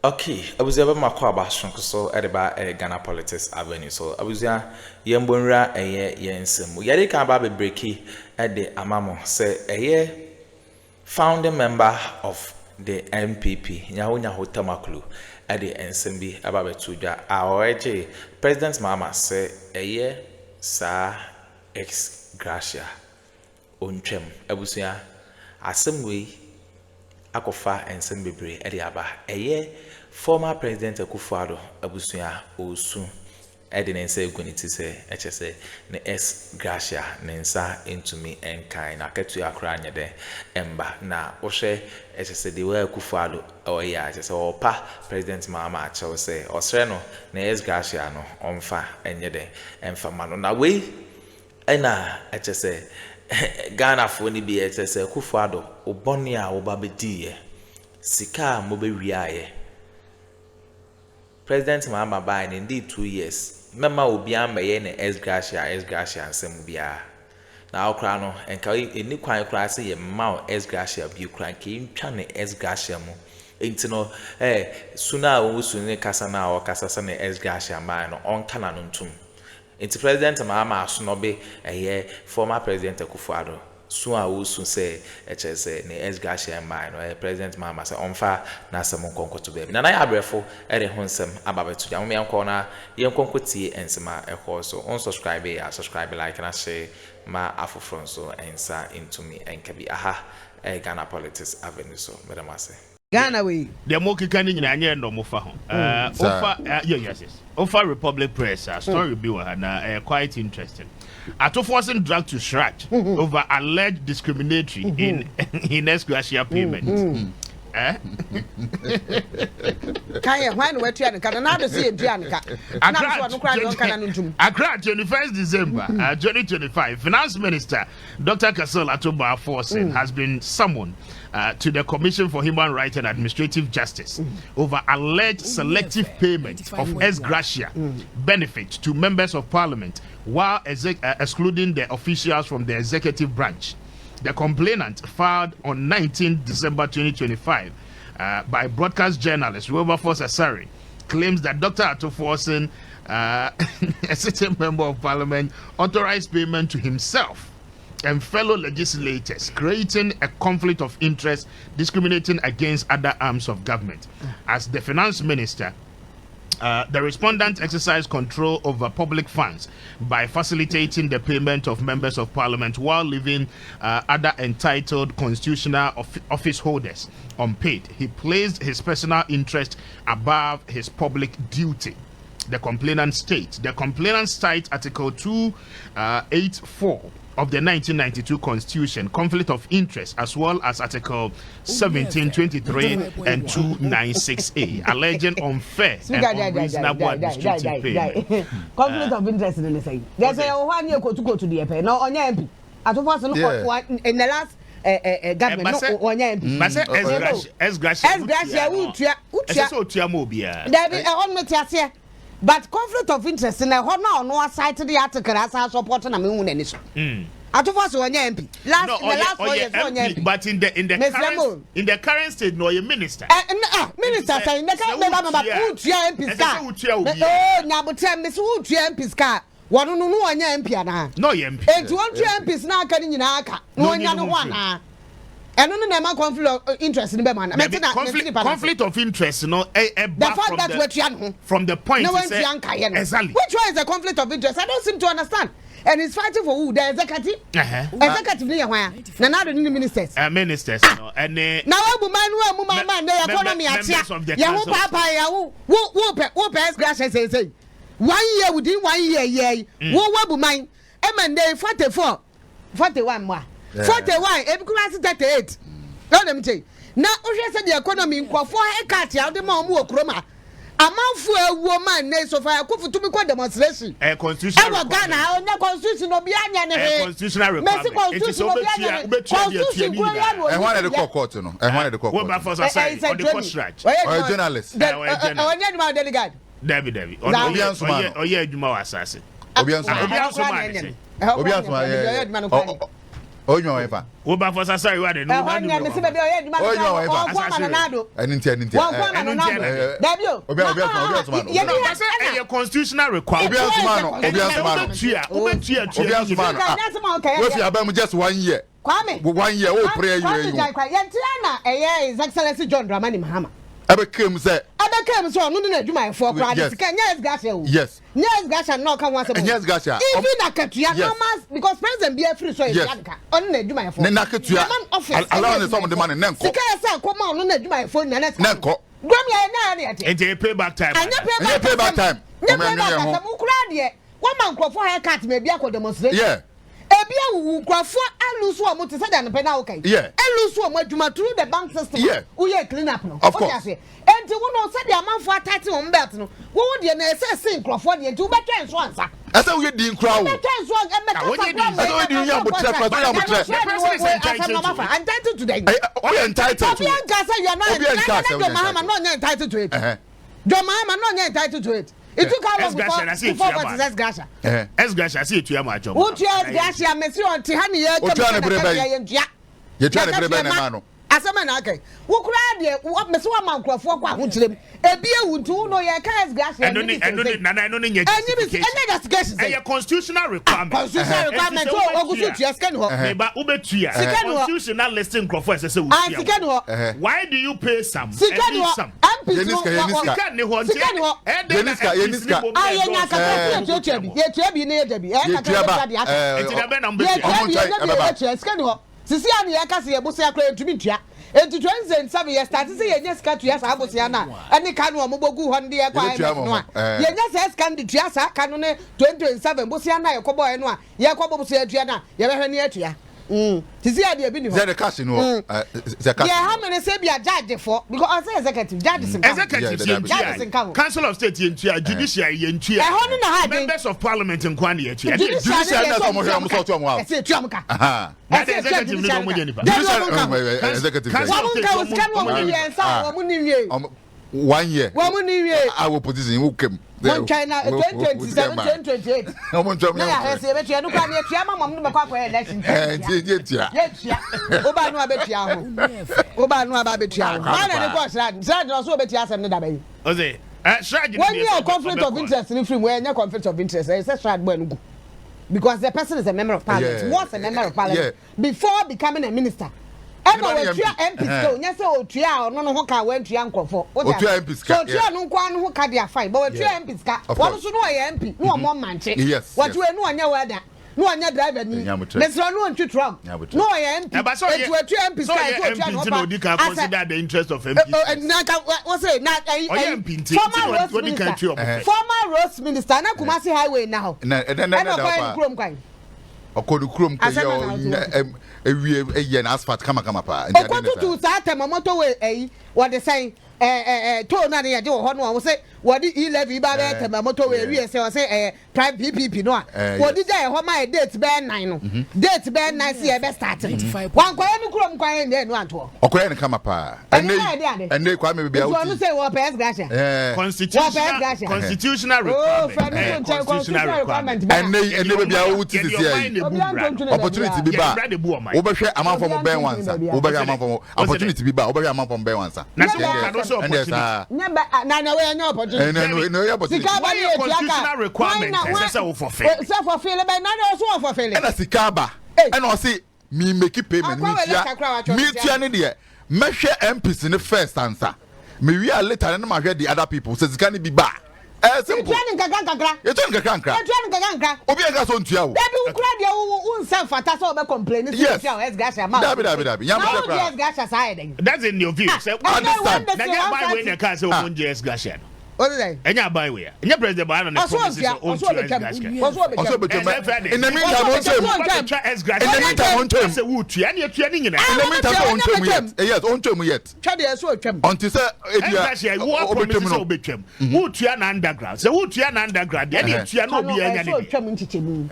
Okay, I was ever my car so at about Ghana Politics Avenue. So I was Yambunra a year yensum. Yadi can baby breaky at the Amamo say a year founding member of the MPP, Yahunya Hotamaklu at the Ensembi Ababetuja. Our President Mahama say a year sa Ex-Gratia Unchem Ebusia Assembly Akuffo Addo Ediaba eye former President Akuffo Addo abusuya osu edinense guniti se echese ne Ex-Gratia nensa intumi enkan na ketu akra nyede emba na wohwe echese de wa Akuffo Addo oya echese opa President Mahama achew se osre no na Ex-Gratia no omfa enyede emfa mano na we ena echese Ghana for ni bi echese Akuffo Addo oboni a obabedi sika mo be wiaye President Mahama by indeed 2 years mema obi amaye na Ex-Gratia nsem bia na okra no enka eni kwan kra se ye ma Ex-Gratia bi kran ke ntwa na Ex-Gratia mu enti no suna wo sunu kasa na o kasa se na Ex-Gratia ma no onka na no ntum enti President Mahama asonobe former President Akuffo Addo so a wo so say echese ne Ex-Gratia man no President Mahama say onfa na asem nkonkoto be na ya abrefo ere honsem ababeto ja mo yanko na yenkonkotie ensema ekho so on subscribe ya subscribe like na share ma afofron so ensa into me enkabi aha Ghana Politics Avenue so madam ase Ghana we the mokika ni nyina anye ndo mofa ho yes Ofa Republic Press story bi wa na quite interesting. Forcing drag to scratch over alleged discriminatory in Ex-Gratia payment. Kaya when we try and na do see eduanka na so no kra don kana no ntum Accra 21st December 2025 Finance Minister Dr. Kasol Atoba Forcing has been summoned to the Commission for Human Rights and Administrative Justice over alleged selective payment of Ex-Gratia benefits to members of parliament while excluding the officials from the executive branch. The complainant filed on 19 December 2025 by broadcast journalist Wilberforce Asari claims that Dr. Atoforsen, a sitting member of parliament, authorized payment to himself and fellow legislators, creating a conflict of interest discriminating against other arms of government. As the finance minister, the respondent exercised control over public funds by facilitating the payment of members of parliament while leaving other entitled constitutional office holders unpaid. He placed his personal interest above his public duty. The complainant states Article 284 of the 1992 Constitution, conflict of interest, as well as Article 1723 and 296A, alleging unfair and unreasonable administrative payment. Conflict of interest in the say. There's a 1 year go to the EP. No, on MP. Atoforsen in the last government no on MP. But Ex-Gratia utia mobia. There be on me but conflict of interest in a no side to the article as I support na me hu so. Atoforsen on MP. Last 4 years on MP. But in the current state no you minister. Minister say in the current member utia MP scar. Oh, na but me so utia MP scar. One no anya MP ana. No MP. And 200 MPs na aka ni nyina aka. No anya no one na. And no na conflict of interest in be man. Conflict of interest no the fact that we from the point no say exactly. Which one is a conflict of interest? I don't seem to understand. And he's fighting for who? The executive. Executive ni where? Na na the ministers. Ministers no. And now we man the economy atia. Ya who papa ya who Ex-Gratia say 1 year within 1 year wo mine emende 44 41 more 41 ebikura 38 no dem say na ohwe say the economy nkofo eka tia de ma omu Akroma amanfo ewuo man na so fa Akuffo tumi kwa demonstration constitutional Ghana onya constitution obi anya ne he constitutional requirement it is obi anya constitution go ya no e wan dey court no e wan dey court we ba for society on the court stretch or journalist onya di ma delegate Debbie oye adwuma wa asase Obiansuma Oh, you know, Oba for Sasari, what and you see, baby, I constitutional requirement. Just 1 year. Kwame, 1 year, oh, prayer. His Excellency John Dramani Mahama. I became say. I became so no do my for yes, Gratia. Yes. Yes, Gratia no come once. Yes, Gratia. Even Akuffo no because president be free so yes. On na do my for. Nenakatua. Allow some of the money nenko. Sika say come on no na do my phone na nenko. Gwam ya na ate. And you pay back time. And you pay back time. You pay back time. Ukura de. One man crop for haircut me be akọ demonstrate. Yeah. Ebia wu kwafo alusu omo te say na pe na okay. Yeah. Elusu omo adwuma through the bank system. Yeah. We clean up no. Of course. Enti wo no say the amanfo atati on belt no. Wo de na say sin crofo de enti wo betwa enso ansa. Asa we di nkra wo. Betwa enso asa we di yan botre pato yan botre. Entitled to that. We entitled to. Obi anka say you are not entitled. Mahama no entitled to it. John Mahama no entitled to it. It took how long before Ex-Gratia? Ex-Gratia, I see it to your job. What you Ex-Gratia, Monsieur Tihani, you're trying to bring a as a man, okay. Who cried what Miss Woman for what to them? A beer would do no, your car's gas and a constitutional requirement. Constitutional requirement. Constitutional listing professors. Why do you pay some? Sisi ani yakase yebusi akra ntumi ntua enti 2007 ye start say ye nyesika tua sa abosia na ani kanu omobogu ho ndi ye kwa no ye nyesa scan di tua sa kanu ne 2027 bosia na ye kobo no a ye kobo bosia tua na ye behwe ne atua sisi ani e bi ni ho the cash no the cash ye how many say be a judge for because I say executive judges council of state yentua judiciary yentua members of parliament in kwani yentua judiciary na so mo hwe mo so to mo a say tua mka executive no mo nyani pa executive wo ni wie 1 year wo ni wie our position who came China 2027 2028 na ya se betua no kwa na tua mama mo mekwa kwa election tia oba no abetua ho oba no aba betua ho mana ne kwa shrad no so betua asem ne da bayi oze shrad when you conflict of interest in free when you conflict of interest say shrad boy no go because the person is a member of parliament was a member of parliament before becoming a minister eno we tua MPs ko nya se o tua ono no ho ka we tua nkofo o tua MPs ka so tua no kwa no ho ka dia fine but we tua MPs ka won so no ye MP no o mo manche what we no anya weda no anya driver ni mesro no ntwi truck no ye MP e tua MPs ka e tua no no di ka consider the interest of MPs na ka what say na former roads minister na Kumasi highway now na krom kwan okodu krom ko yo ewie na asphalt kama pa okodu tu sa tema motorway what they say to na ye je wo ho no wo say what the 11 ba be tema motorway wie say prime PPP no what the je ho ma date be 9 no date be 9 see e be start wan kwa no krom kwan ne no anto okoye ne kama pa ene kwa me bia wo say wo Ex-Gratia constitutional requirement ene bia wo ti see opportunity bi ba wo be hwe amanfo mo ben wansa wo be amanfo opportunity bi ba wo be amanfo mo ben wansa na we anya opportunity no ya opportunity constitutional requirement say wo fulfill be na so fulfill na sikaba ena o say me make payment me tia ne de me hwe MPs ne first answer me wi a later na ma hwe the other people say sika ne bi ba simple training kakra obi anga so ntua wo dabi ukura de wo unsa fata so be complain si tia Ex-Gratia ma dabi yam so kra Ex-Gratia side that's in your view say understand na get by when the car say wo Ex-Gratia what is that enya by we enya president Buhari na promise on Ex-Gratia also be in the meantime on say wo tua na tua ni nyina in the meantime on term yet yes on term yet twa de so twam until say Ex-Gratia wo promise so be twam wo tua na underground say wo tua na underground de na tua na obi enya ni so twam nchichemu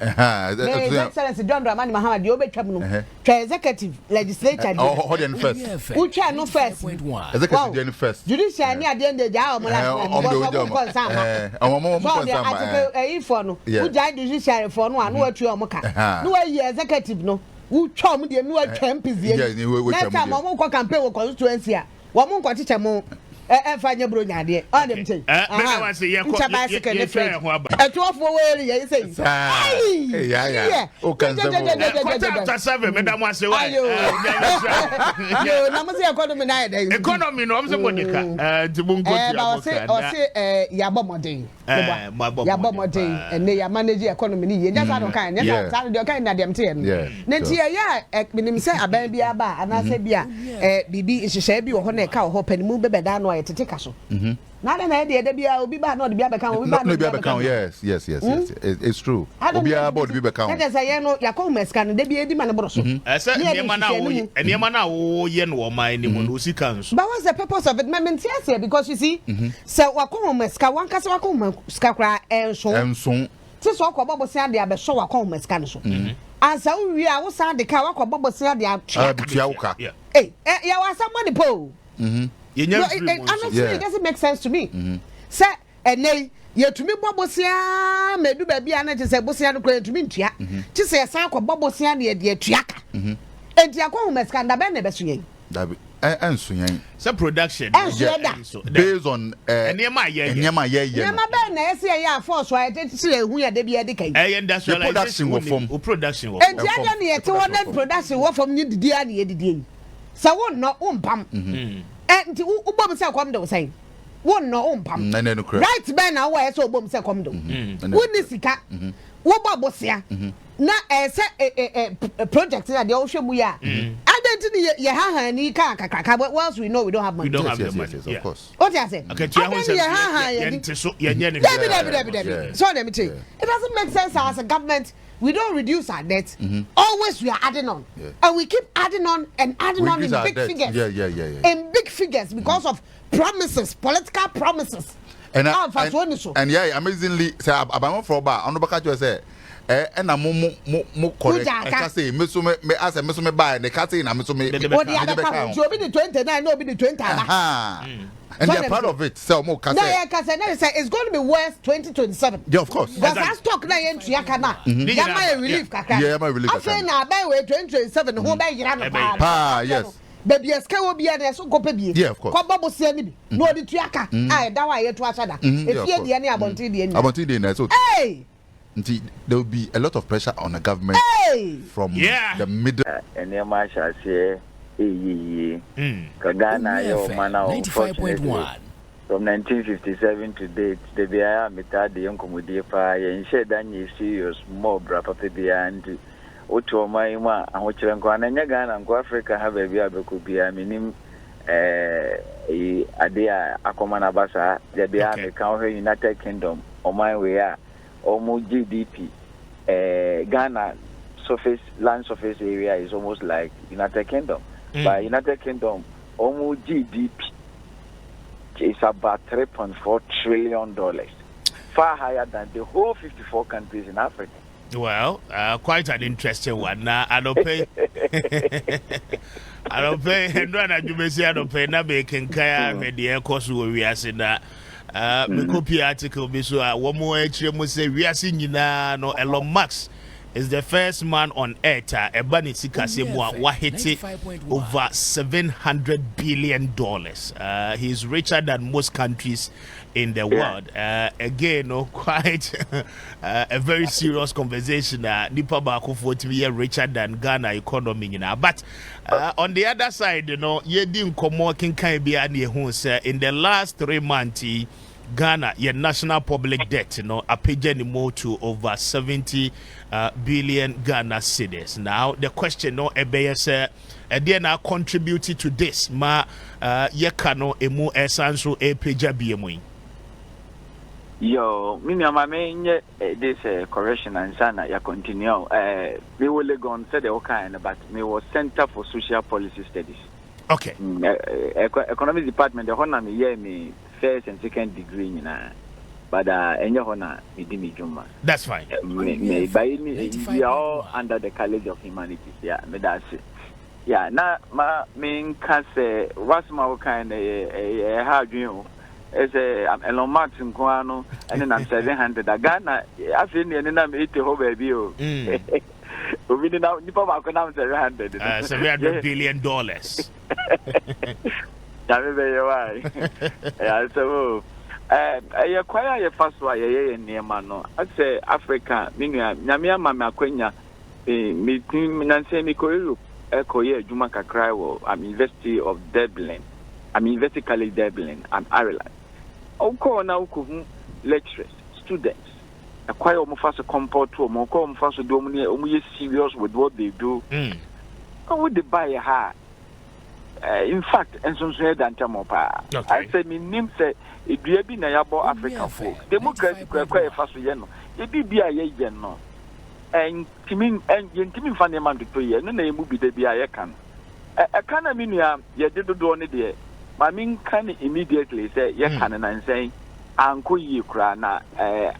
Excellency John Dramani Mahama de obetwam no twa executive legislature hold on first wo twa no first executive first judicial ni ade nde ja o mo la for no who died judiciary for no and what you amaka no way executive no who chum the new MPs. Next time, I won't campaign with constituency. One more teacher more. Find your brother there. On them say. I say, yeah, bicycle. A 12 way, you say. Yeah. Okay, after 7, Madam was a while. You know, economy night. Economy, no, I'm Monica. To Bungo, or say, Yabomode. Yabomode, and they are managing economy. That's how kind. That's how they're kind of them. Nentia, yeah, minim say a baby aba, and I said, yeah, Bibi is a shabby or honey cow, hope and move back down to take us. Not an idea that will be bad, not the other account. Yes. It's true. I don't be about the account. As I know, Yakomes can they be a demand of I said, and Yamana, oh, yen, or my name, Lucy comes. But what's the purpose of it? Yes, because you see, so Wakomes, Kawankas, Skakra, and so. Just walk about Bobby, I show a Comes Canso. And so we are outside the car, Bobby said, they are hey, you are somebody, Paul. It doesn't make sense to me. Sir, and they, you to me, Bobosia, may do baby, and I say, Bosia, to me, just say a sack of Bobosia, dear Triaka. And Yakomes can the benefit. And swinging some production based on Yama force why I didn't see who had to be educated. Production production. And the other production from you, the dear. So one not pump. And Ubom Sakomdo saying, one no pump. Right, Ben, away so Bom Sakomdo. Wouldn't see cat? What Bobosia? Not a project that the ocean we are. I don't think and he can't crack. What else we know we don't have money. We don't have the money, of course. What I say? Okay, so let me tell you, it doesn't make sense as a government. We don't reduce our debt. Always we are adding on. And we keep adding on and adding on in big figures. In big figures because of promises, political promises. And yeah, amazingly, say about for bar on the back you say. And I'm more correct. I say, Miss me as a Miss me buy the cat in a Miss me. What the other count? You'll be the 29, no be the 20. And they're part of it. So more Cassette. It's going to be worth 2027. Yeah, of course. Because I stock now in Triakana. Yama relief, Kaka. Yeah, my relief. I say now, by way 2027, who by Yana. Yes. Baby, a scale will be at so go baby. Yeah, of course. Bubble Sandy. No, the Triaka. I that way to Asada. If you're the any about the hey! There will be a lot of pressure on the government from the middle. And your marshal say, Kagana, your man, 95.1. From 1957 to date, the Bia Meta, the young Comudia, and said that you serious more brapa and Oto Maima, and what you're going and Yagan and Africa have a Bia Becubia, minim Adia Akroma Basa, the Bia County United Kingdom, or my way are. Almost GDP, Ghana land surface area is almost like United Kingdom. But United Kingdom, almost GDP is about $3.4 trillion, far higher than the whole 54 countries in Africa. Well, quite an interesting one. Now, I don't pay. I don't pay. And you may say I don't pay. Now, making kaya the course we are saying that. Me copy article be so one more HM say we are seeing no Elon Musk is the first man on earth ebani sikase mu wahiti over $700 billion. He's richer than most countries in the world. Again, quite a very serious conversation. Nipa Akuffo to be richer than Ghana economy, you know. But on the other side, you know, ye didn't come working kind be in the last 3 months. Ghana, your national public debt, you know, a page anymore to over 70 billion Ghana cedis. Now, the question, no, say, they now contributed to this. Ma, ye cano emu esanso e page BMI. Yo, my main this correction and sana ya continue. We will go on said okay, but me was Center for Social Policy Studies. Okay. Economic Department, the honor me year me first and second degree, you know. But any honor me di me juma. That's fine. We are all under the College of Humanities. Yeah, me that's it. Yeah, now my main case what's my kind how do you? It's Elon Musk in and then I'm 700. Ghana, I feel and then I'm 80 baby. We did now nipa ba ko na $700. $700 billion. Yeah, so I acquire a fast way near Mano. I say Africa, Namia Mama Quenya, meeting Nancy Mikoyo, Ekoye, Jumaka Cryo, I'm University of Dublin. I'm University College Dublin, I'm Ireland. Oko now lecturers, students. Acquire almost a comport to Moko, Faso Domini, only serious with what they do. How would they buy a heart? In fact, and some said that I said, me name said, it be a been a African folk. Democratic quite fast, you know. It be a yen, no. And Timin and Timin Fanny Man to pay, and then they will be the BIA can. A canaminia, ye did do on it. My mean can immediately say, ye can, and saying, Uncle Ukrana,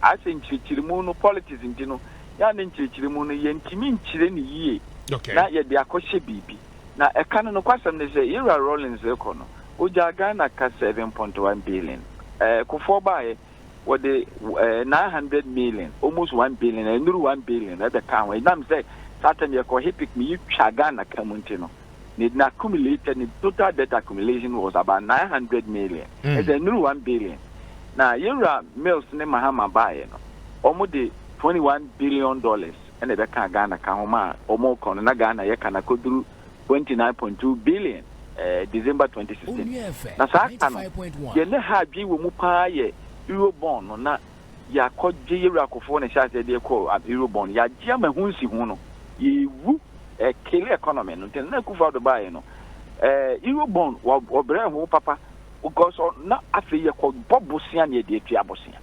I think Chilimuno politics in Gino, Yan in Chilimuno, yen Timin Chileni ye. Okay. Not yet the Akoshe BB. Now, a canon of question is a year rolling zircon. Ujagana ka 7.1 billion. Kufor by what the 900 million, almost 1 billion, and new 1 billion at the time. When I'm saying, Saturn, your cohipic me, Chagana Camuntino. Need not accumulate, and the total debt accumulation was about 900 million. It's a new 1 billion. Now, you're mills name Mahama buying almost $21 billion, and the Ghana Kahoma, or more con, and Ghana, Yakana could do 29.2 billion, December 2016. Now, I you know how you will move by Eurobond or not. Ya called Akuffo Addo and they call at Eurobond. Ya Jama Hunsi Huno. You woo a kill economy until Akuffo Addo buy no. Eurobond or Bravo Papa, because not after you called Bob Bossian, ye dear Tiabosian.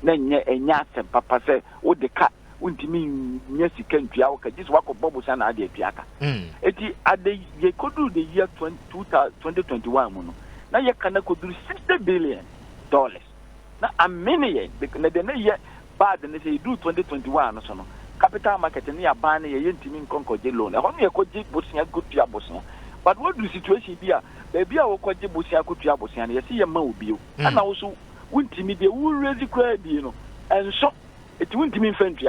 Then ye a yat and Papa said, oh, the cat. Mean yes, you can just walk of Bobos and Adia Piaka. They could do the year 2021. Now you can could do $60 billion. Now I'm many because they yet bad and they say do 2021 or so. Capital market and near Barney, a Yentimin Concord loan. I only a could Bosia good Tiabosian. But what do the situation be? Baby, I will call Bosia good Tiabosian. You see a mobile. And also, wouldn't me the wool really credit, you know, and so. It won't mean friendly.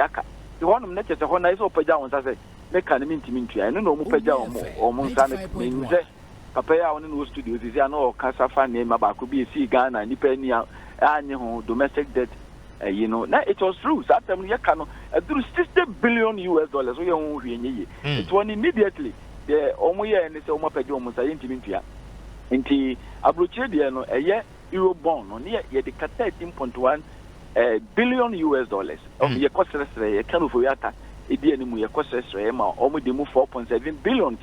The one of nature, the one I saw Pajamas, I said, make an intimacy. I don't know Pajam or Monsanic means Papa on the studios is no Casafa name about could be a sea Ghana and Nipenia and domestic debt. You know, now it was true. Certainly, you can do $60 billion. We own it one immediately. The Omoya and the Oma Pajam was intimacy. Inti Abruchediano, a year Eurobond on near the 13.1 billion US dollars. Your cost a kind of Yata, Idian, your cost almost move 4.7 billion.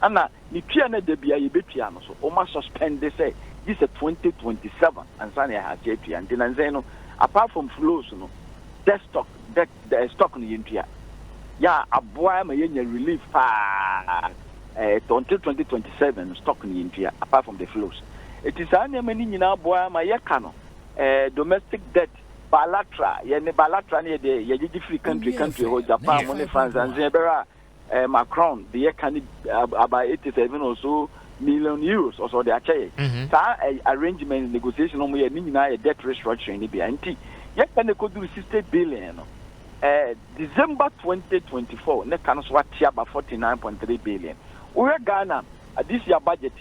And now, Nipiana de Bia Bipiano, so almost suspend they say this is 2027 and Sanya has JP and Dinanzeno, apart from flows, no, the stock in the India. Yeah, a boy may relief until 2027 stock in the India, apart from the flows. It is only many now, boy, my yakano. Domestic debt, Balatra, Balatra near the free country, or Japan, money, France, and Zebra, Macron, the year can about 87 or so million euros or so they are saying. Arrangement negotiation on we a debt restructuring in the BNT. Yet can they could do 60 billion. December 2024, ne can swat about 49.3 billion. We're Ghana this year budget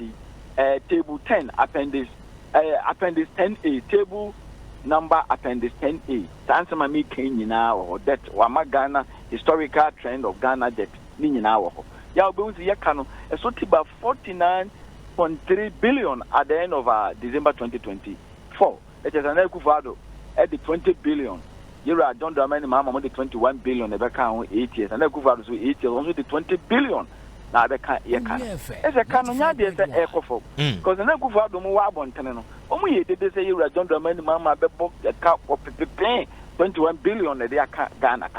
table 10 appendix 10A, table number appendix 10A. Answer my me now or debt or Ghana historical trend of Ghana debt. Now, ya obeunzi yakano esoti ba 49.3 billion at the end of December 2024. It is an Akuffo Addo at the 20 billion. You are John Dramani Mahama the 21 billion. They can 8 years. And Akuffo Addo so 8 years. Also the 20 billion. Now they can as a canon there's an Akuffo because an Akuffo Addo more abundant. Only they say you are John Dramani Mahama be book the cap for 21 billion that they are Ghana.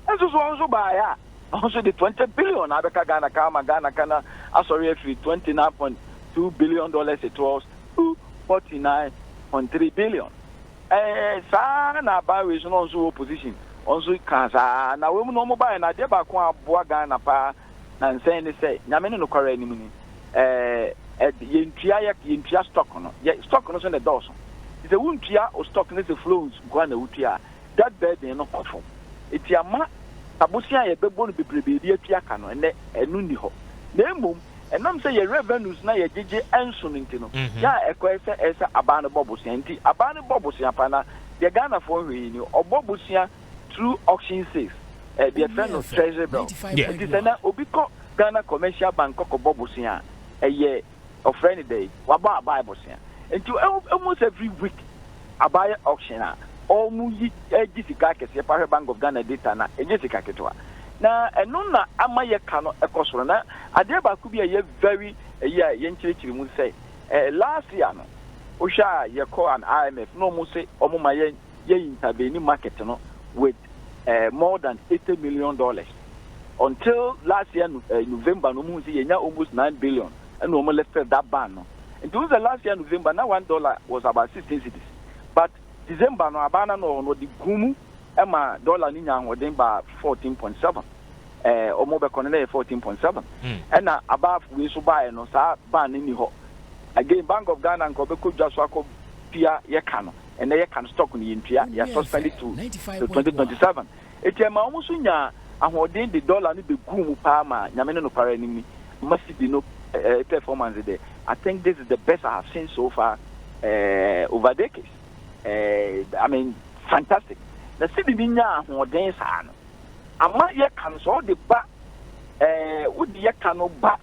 And so also by also the 20 billion Abeka Ghana Kama Ghana Kana sorry if $29.2 billion it was 249.3 billion. Sana by also opposition also cancer now we no mobile na de ba ko aboa Ghana pa na saying they say nyame no kwara ni muni yentua stock no stock no so the doors is a wuntua or stock no the flows Ghana wutua that bed no kofo itiama Abusia ye bebo no bebrebe bi atua ka no ene enu ni ho na emom enam say ye revenues na ye jeje enso nti no ya ekoese esa aba no bobusia nti aba no bobusia pa na the Ghana for hwe ni obobusia through auction sales the friend of treasury bill it is na obi ko Ghana commercial bank ko bobusia eye of friend day waba aba bobusia nti almost every week aba auction a omu ejisika kese pa Bank of Ghana data na ejisika ketwa na eno na amaye ka no ekosoro na ade ba ku bi ye very ye nchirichiri mu say last year no osha ye call an IMF no mu say omo ma ye intervene market no with more than $80 million until last year November no mu say ye nya almost 9 billion and no mo lifted that ban no and the last year November now $1 was about 16 cities but December no abana no the gumu ema dollar ni nya hoden ba 14.7 omo be konene 14.7 and above we so buy no sa ban ni ho again Bank of Ghana nko be ko dwaso akọ pia ye ka no and ye can stock ni ntua ya suspend it to 2027 etema omo so nya ahoden the dollar ni be gumu pa ma nyame no para ni massive no performance there. I think this is the best I have seen so far over decades. I mean, fantastic. The city binya who dance on. Ama ye can so the ba would ye cano ba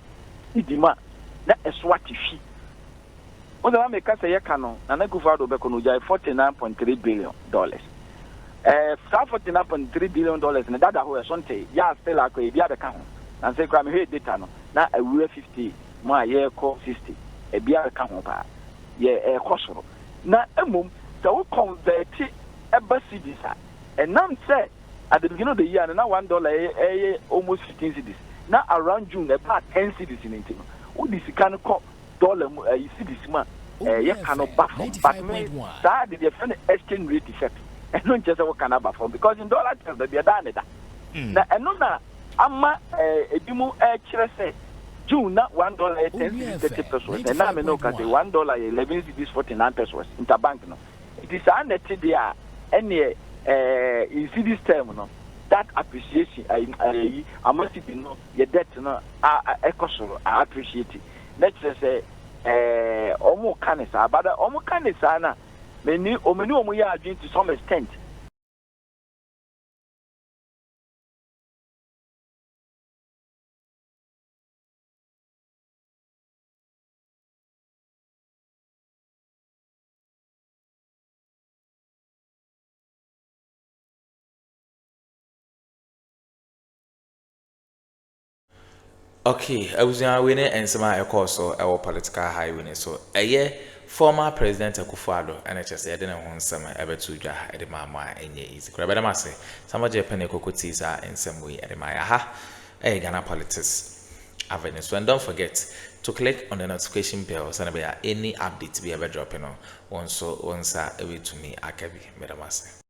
idima na eswati fi. What the make say ye cano na Akuffo Addo be kono jai $49.3 billion. $49.3 billion na dada ho esonte ya still akọ bia be ka ho. Na say kwa me he data no na awura 50 ma ye ko 60 e bia be ka ho ba. Ye ekosoro. Na emom so we convert eba cedis and now say at the beginning of the year now $1 almost 15 cedis now around June about 10 cedis in it who this can call dollar cedis man you cannot back from but me that the different exchange rate effect and not just what can back from because in dollar terms they are done that now and no ama edimu say June not $1 10 30 pesos and now me no can say $1 11 cedis 49 pesos interbank no. It is unnecessary there any in this term no that appreciation I must be no your debt no ekosoro I appreciate it. Let's say omo kanisa but omo kanisa na many omo ya adwin to some extent. Okay, I was winning and some I so our political highway so a year former President Akuffo Addo and I just said I didn't want some ever to ja at the mama and ye easy. But I must say, some of Japan cocoties are in some way at the Maya Ghana politics avenue. So and don't forget to click on the notification bell so that any updates be ever dropping on once every to me Akabi Medamase.